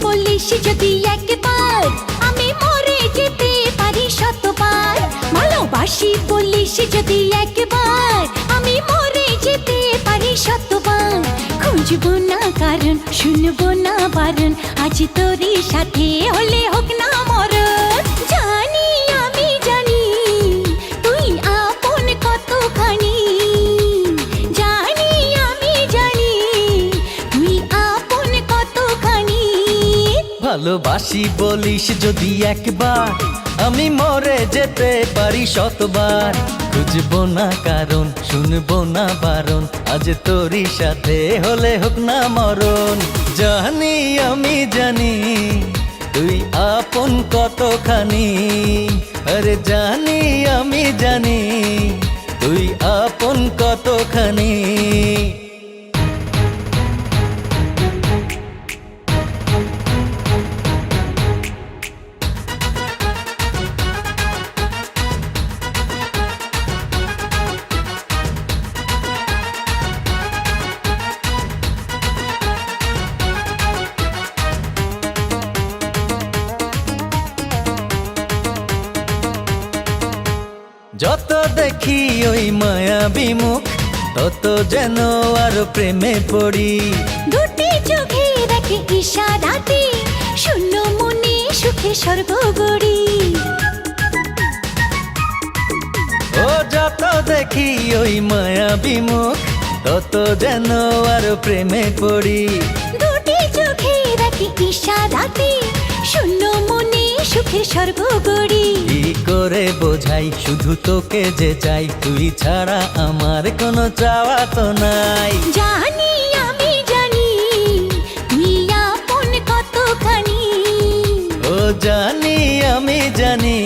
বলিস যদি একবার, আমি মরে যেতে পারি শতবার। ভালোবাসি বলিস যদি একবার, আমি মরে যেতে পারি শতবার। খুঁজবো না কারণ, শুনবো না বারণ, আজ তোরই সাথে হলে হোক না মরণ। জানি আমি জানি তুই আপন কতখানি, জানি আমি জানি তুই আপন কতখানি। ভালোবাসি বলিস যদি একবার, আমি মরে যেতে পারি শতবার। খুঁজবো না কারণ, শুনবো না বারণ, আজ তোরই সাথে হলে হোক না মরণ। জানি আমি জানি তুই আপন কতখানি, আরে জানি আমি জানি তুই আপন কতখানি। যত দেখি ওই মায়াবী মুখ, তত যেন আরো প্রেমে পড়ি। দুটি চোখে রাখে ইশারাতে, শূন্য মনে সুখে স্বর্গ গড়ি। ও যত দেখি ওই মায়াবী মুখ, তত যেন আরো প্রেমে পড়ি। দুটি চোখে রাখে ইশারাতে, শূন্য মনে সুখে স্বর্গ গড়ি। কি করে বোঝাই শুধু তোকে যে চাই, তুই ছাড়া আমার কোনো চাওয়া তো নাই। জানি আমি জানি তুই আপন কতখানি, ও জানি আমি জানি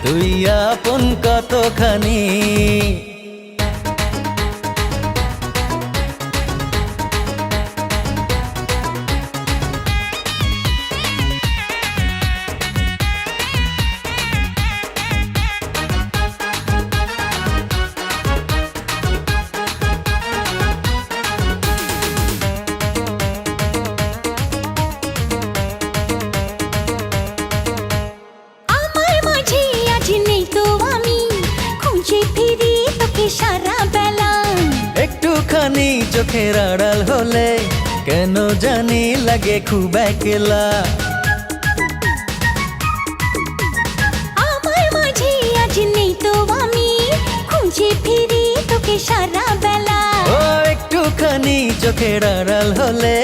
তুই আপন কতখানি। সারা বেলা একটুখানি চোখের আড়াল হলে কেন জানি লাগে খুব একলা। আমার মাঝে আজ নেই তো আমি, খুঁজে ফিরি তোকে সারা বেলা। ও একটুখানি চোখের আড়াল হলে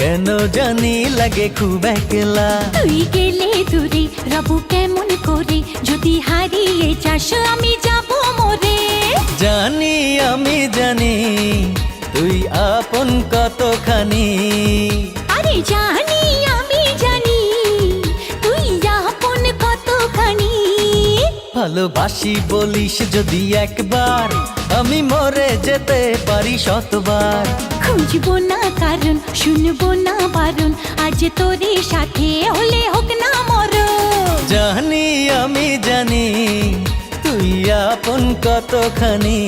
কেন জানি লাগে খুব একলা। তুই গেলে দূরে রব কেমন করে, যদি হারিয়ে যাস আমি যাব মরে। জানি আমি জানি তুই আপন কতখানি, আরে জানি আমি জানি তুই আপন কতখানি। ভালোবাসি বলিস যদি একবার, আমি মরে যেতে পারি শতবার। খুঁজবো না কারণ, শুনবো না বারণ, আজ তোরে সাথে হলে হোক না মরণ। জানি আমি জানি তুই আপন কতখানি।